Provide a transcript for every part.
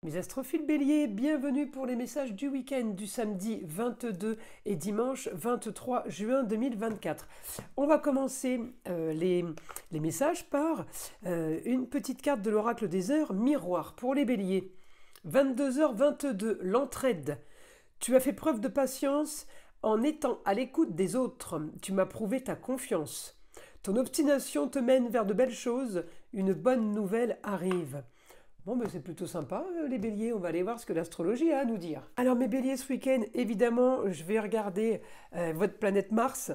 Mes astrophiles béliers, bienvenue pour les messages du week-end du samedi 22 et dimanche 23 juin 2024. On va commencer les messages par une petite carte de l'oracle des heures miroir pour les béliers. 22h22, l'entraide. Tu as fait preuve de patience en étant à l'écoute des autres. Tu m'as prouvé ta confiance. Ton obstination te mène vers de belles choses. Une bonne nouvelle arrive. Bon, ben c'est plutôt sympa, les béliers. On va aller voir ce que l'astrologie a à nous dire. Alors, mes béliers, ce week-end, évidemment, je vais regarder votre planète Mars,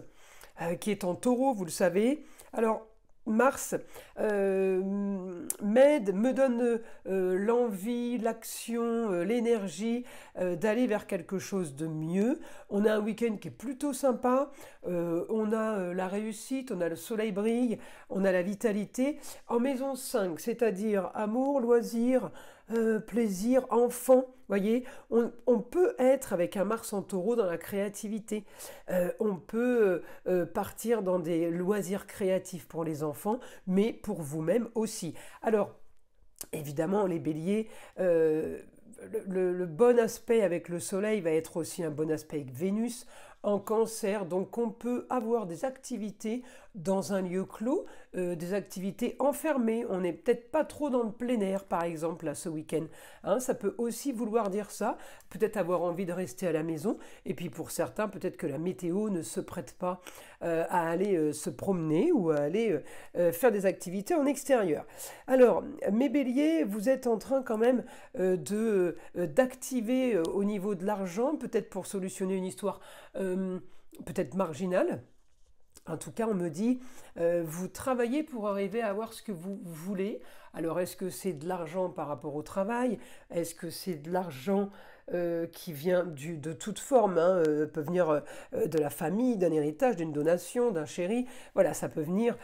qui est en taureau, vous le savez. Alors, Mars m'aide, me donne l'envie, l'action, l'énergie d'aller vers quelque chose de mieux. On a un week-end qui est plutôt sympa, on a la réussite, on a le soleil brille, on a la vitalité. En maison 5, c'est-à-dire amour, loisir, plaisir, enfant, voyez, on peut être avec un Mars en taureau dans la créativité. On peut partir dans des loisirs créatifs pour les enfants, mais pour vous-même aussi. Alors, évidemment, les béliers, le bon aspect avec le soleil va être aussi un bon aspect avec Vénus en cancer, donc on peut avoir des activités dans un lieu clos, des activités enfermées, on n'est peut-être pas trop dans le plein air par exemple là, ce week-end, hein, ça peut aussi vouloir dire ça, peut-être avoir envie de rester à la maison, et puis pour certains peut-être que la météo ne se prête pas à aller se promener ou à aller faire des activités en extérieur. Alors mes béliers, vous êtes en train quand même d'activer au niveau de l'argent, peut-être pour solutionner une histoire peut-être marginale. En tout cas, on me dit, vous travaillez pour arriver à avoir ce que vous voulez. Alors, est-ce que c'est de l'argent par rapport au travail? Est-ce que c'est de l'argent qui vient de toute forme, hein, peut venir de la famille, d'un héritage, d'une donation, d'un chéri. Voilà, ça peut venir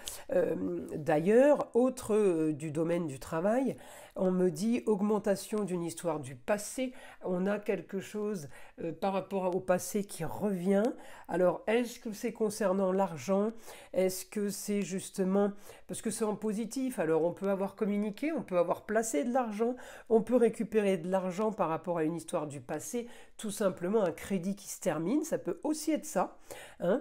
d'ailleurs. Autre du domaine du travail, on me dit augmentation d'une histoire du passé. On a quelque chose par rapport au passé qui revient. Alors, est-ce que c'est concernant l'argent? Est-ce que c'est justement parce que c'est en positif? Alors, on peut avoir communiqué, on peut avoir placé de l'argent, on peut récupérer de l'argent par rapport à une histoire du passé, tout simplement un crédit qui se termine, ça peut aussi être ça, hein.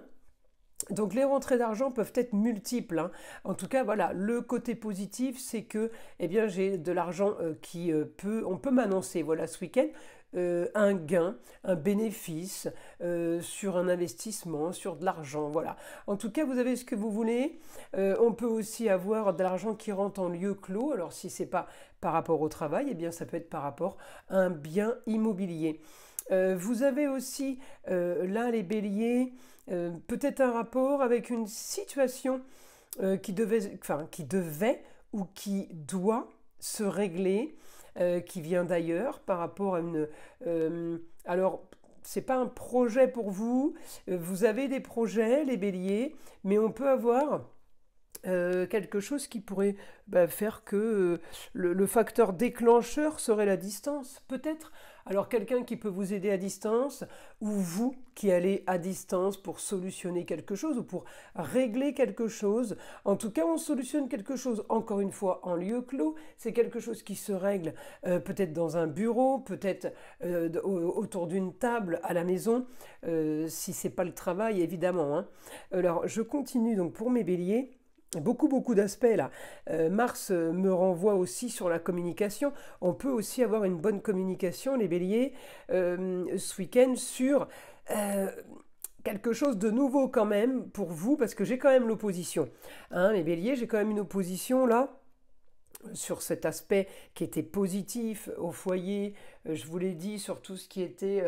Donc les rentrées d'argent peuvent être multiples, hein. En tout cas, voilà, le côté positif, c'est que, eh bien, j'ai de l'argent on peut m'annoncer, voilà, ce week-end, un gain, un bénéfice sur un investissement, sur de l'argent, voilà. En tout cas, vous avez ce que vous voulez. On peut aussi avoir de l'argent qui rentre en lieu clos. Alors, si c'est pas par rapport au travail, eh bien, ça peut être par rapport à un bien immobilier. Vous avez aussi, là, les béliers, peut-être un rapport avec une situation qui devait ou qui doit se régler, qui vient d'ailleurs par rapport à une... alors, c'est pas un projet pour vous, vous avez des projets, les béliers, mais on peut avoir... quelque chose qui pourrait faire que le facteur déclencheur serait la distance, peut-être. Alors quelqu'un qui peut vous aider à distance, ou vous qui allez à distance pour solutionner quelque chose, ou pour régler quelque chose. En tout cas, on solutionne quelque chose, encore une fois, en lieu clos. C'est quelque chose qui se règle peut-être dans un bureau, peut-être autour d'une table à la maison, si c'est pas le travail, évidemment, hein. Alors, je continue donc pour mes béliers. Beaucoup d'aspects là. Mars me renvoie aussi sur la communication. On peut aussi avoir une bonne communication, les béliers, ce week-end sur quelque chose de nouveau quand même pour vous, parce que j'ai quand même l'opposition. Hein, les béliers, j'ai quand même une opposition là sur cet aspect qui était positif au foyer, je vous l'ai dit, sur tout ce qui était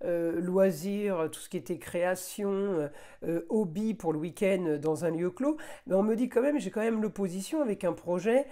loisirs, tout ce qui était création, hobby pour le week-end dans un lieu clos, mais on me dit quand même, j'ai quand même l'opposition avec un projet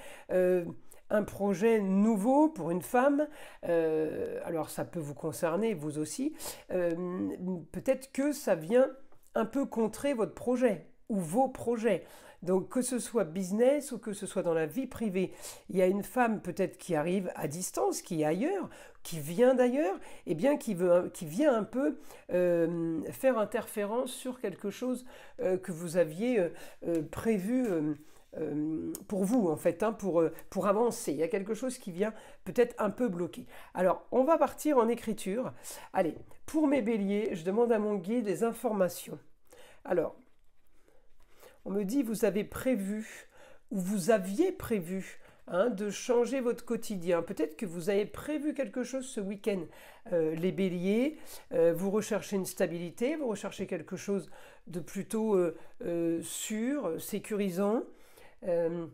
nouveau pour une femme, alors ça peut vous concerner, vous aussi, peut-être que ça vient un peu contrer votre projet ou vos projets. Donc que ce soit business ou que ce soit dans la vie privée, il y a une femme peut-être qui arrive à distance, qui est ailleurs, qui vient d'ailleurs, et bien qui vient un peu faire interférence sur quelque chose que vous aviez prévu pour vous, en fait, hein, pour avancer. Il y a quelque chose qui vient peut-être un peu bloquer. Alors, on va partir en écriture. Allez, pour mes béliers, je demande à mon guide des informations. Alors, on me dit, vous avez prévu, ou vous aviez prévu, hein, de changer votre quotidien. Peut-être que vous avez prévu quelque chose ce week-end. Les béliers, vous recherchez une stabilité, vous recherchez quelque chose de plutôt sûr, sécurisant. On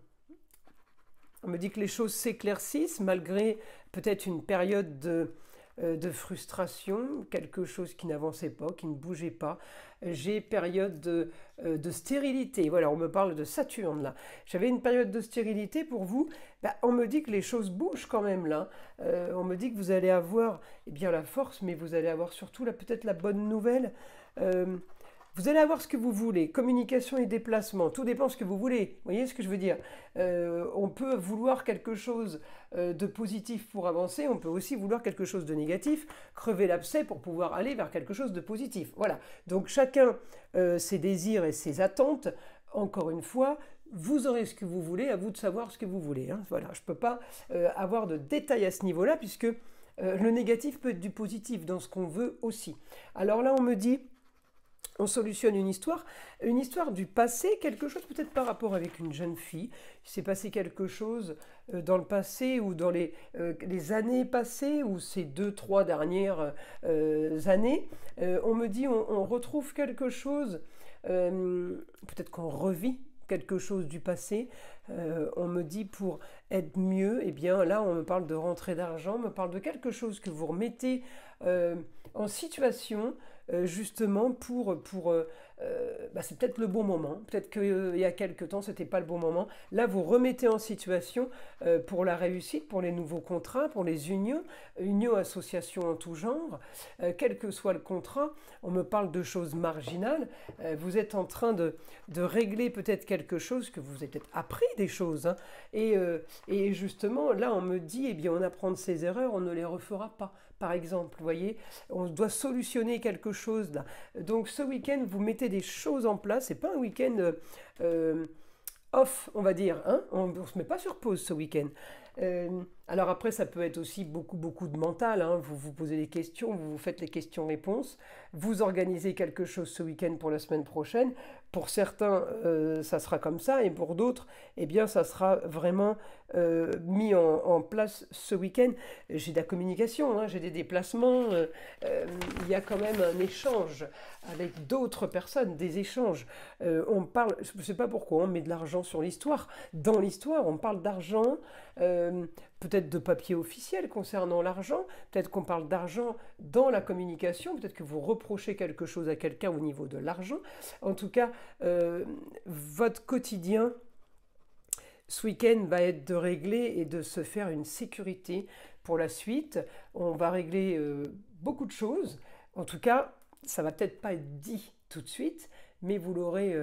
me dit que les choses s'éclaircissent malgré peut-être une période de frustration, quelque chose qui n'avançait pas, qui ne bougeait pas. J'ai période de stérilité. Voilà, on me parle de Saturne là. J'avais une période de stérilité pour vous. Ben, on me dit que les choses bougent quand même là. On me dit que vous allez avoir bien, la force, mais vous allez avoir surtout peut-être la bonne nouvelle. Vous allez avoir ce que vous voulez, communication et déplacement, tout dépend de ce que vous voulez, vous voyez ce que je veux dire. On peut vouloir quelque chose de positif pour avancer, on peut aussi vouloir quelque chose de négatif, crever l'abcès pour pouvoir aller vers quelque chose de positif. Voilà, donc chacun ses désirs et ses attentes, encore une fois, vous aurez ce que vous voulez, à vous de savoir ce que vous voulez. Hein. Voilà, je ne peux pas avoir de détails à ce niveau-là, puisque le négatif peut être du positif dans ce qu'on veut aussi. Alors là, on me dit... On solutionne une histoire du passé, quelque chose peut-être par rapport avec une jeune fille. Il s'est passé quelque chose dans le passé ou dans les années passées ou ces 2-3 dernières années. On me dit on retrouve quelque chose, peut-être qu'on revit quelque chose du passé. On me dit pour être mieux, eh bien là on me parle de rentrée d'argent, on me parle de quelque chose que vous remettez en situation justement c'est peut-être le bon moment, peut-être qu'il y a quelque temps c'était pas le bon moment, là vous remettez en situation pour la réussite, pour les nouveaux contrats, pour les unions, associations en tout genre, quel que soit le contrat, on me parle de choses marginales, vous êtes en train de régler peut-être quelque chose, que vous avez peut-être appris des choses, hein, et justement là on me dit, eh bien on apprend de ses erreurs, on ne les refera pas. Par exemple, vous voyez, on doit solutionner quelque chose là. Donc ce week-end, vous mettez des choses en place. C'est pas un week-end off, on va dire. Hein, on ne se met pas sur pause ce week-end. Alors après, ça peut être aussi beaucoup de mental. Hein. Vous vous posez des questions, vous faites les questions-réponses. Vous organisez quelque chose ce week-end pour la semaine prochaine. Pour certains, ça sera comme ça, et pour d'autres, eh bien, ça sera vraiment mis en place ce week-end. J'ai de la communication, hein, j'ai des déplacements. Il y a quand même un échange avec d'autres personnes, des échanges. On parle, je ne sais pas pourquoi, on met de l'argent sur l'histoire. Dans l'histoire, on parle d'argent, peut-être de papier officiel concernant l'argent, peut-être qu'on parle d'argent dans la communication, peut-être que vous reprochez quelque chose à quelqu'un au niveau de l'argent. En tout cas, votre quotidien ce week-end va être de régler et de se faire une sécurité pour la suite. On va régler beaucoup de choses. En tout cas, ça va peut-être pas être dit tout de suite, mais vous l'aurez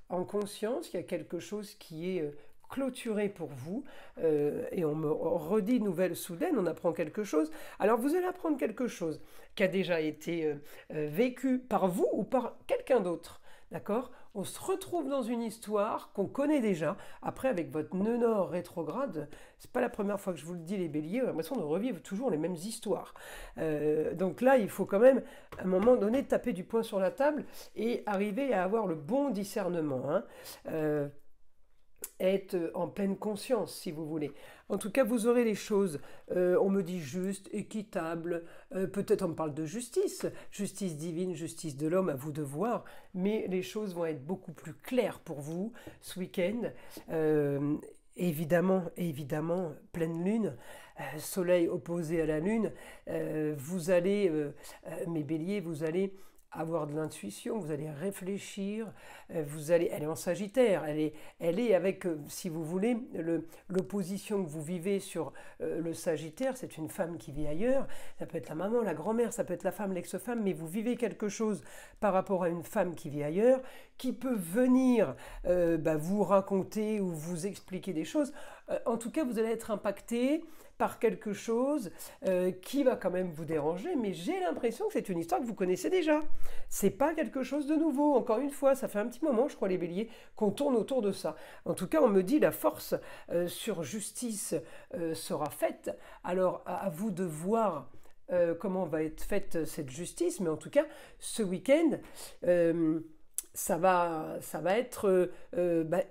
en conscience. Il y a quelque chose qui est clôturé pour vous, et on me redit nouvelle soudaine, on apprend quelque chose. Alors vous allez apprendre quelque chose qui a déjà été vécu par vous ou par quelqu'un d'autre. D'accord ? On se retrouve dans une histoire qu'on connaît déjà. Après, avec votre nœud nord rétrograde, c'est pas la première fois que je vous le dis, les béliers, on a l'impression de revivre toujours les mêmes histoires. Donc là, il faut quand même, à un moment donné, taper du poing sur la table et arriver à avoir le bon discernement. Hein. Être en pleine conscience, si vous voulez. En tout cas, vous aurez les choses, on me dit juste, équitable, peut-être on me parle de justice, justice divine, justice de l'homme, à vous de voir, mais les choses vont être beaucoup plus claires pour vous ce week-end. Évidemment, pleine lune, soleil opposé à la lune, vous allez, mes béliers, vous allez avoir de l'intuition, vous allez réfléchir, elle est en Sagittaire, elle est avec, si vous voulez, l'opposition que vous vivez sur le Sagittaire, c'est une femme qui vit ailleurs, ça peut être la maman, la grand-mère, ça peut être la femme, l'ex-femme, mais vous vivez quelque chose par rapport à une femme qui vit ailleurs, qui peut venir vous raconter ou vous expliquer des choses. En tout cas, vous allez être impacté par quelque chose qui va quand même vous déranger, mais j'ai l'impression que c'est une histoire que vous connaissez déjà. C'est pas quelque chose de nouveau. Encore une fois, ça fait un petit moment, je crois, les béliers, qu'on tourne autour de ça. En tout cas, on me dit la force sur justice sera faite. Alors, à vous de voir comment va être faite cette justice. Mais en tout cas, ce week-end, ça va être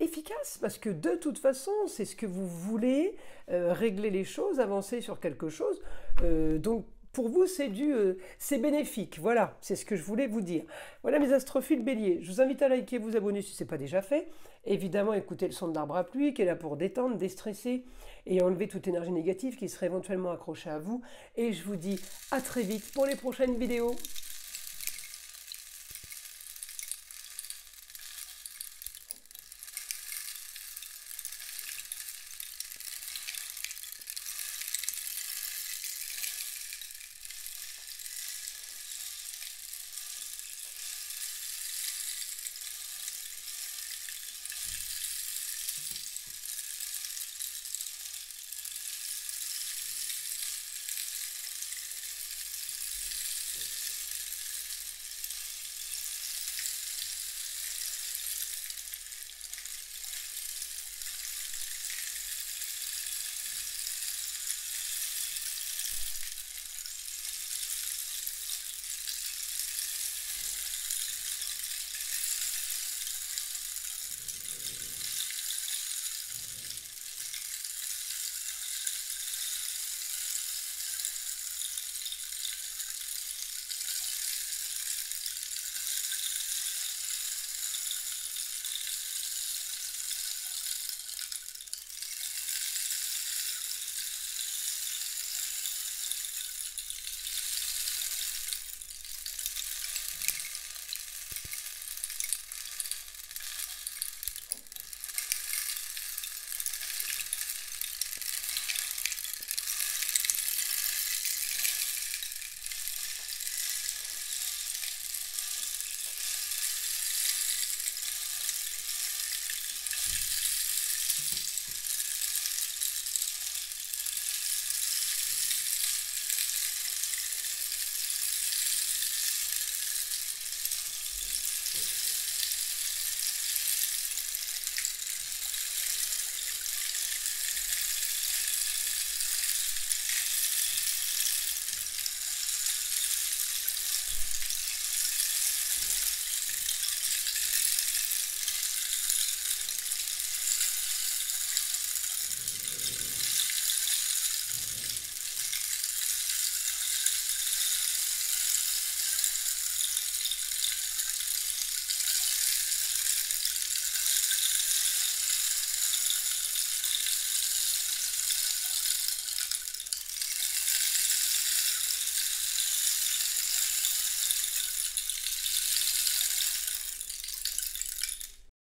efficace parce que de toute façon, c'est ce que vous voulez, régler les choses, avancer sur quelque chose. Donc, pour vous, c'est bénéfique. Voilà, c'est ce que je voulais vous dire. Voilà mes astrophiles béliers. Je vous invite à liker, vous abonner si ce n'est pas déjà fait. Évidemment, écoutez le son de l'arbre à pluie qui est là pour détendre, déstresser et enlever toute énergie négative qui serait éventuellement accrochée à vous. Et je vous dis à très vite pour les prochaines vidéos.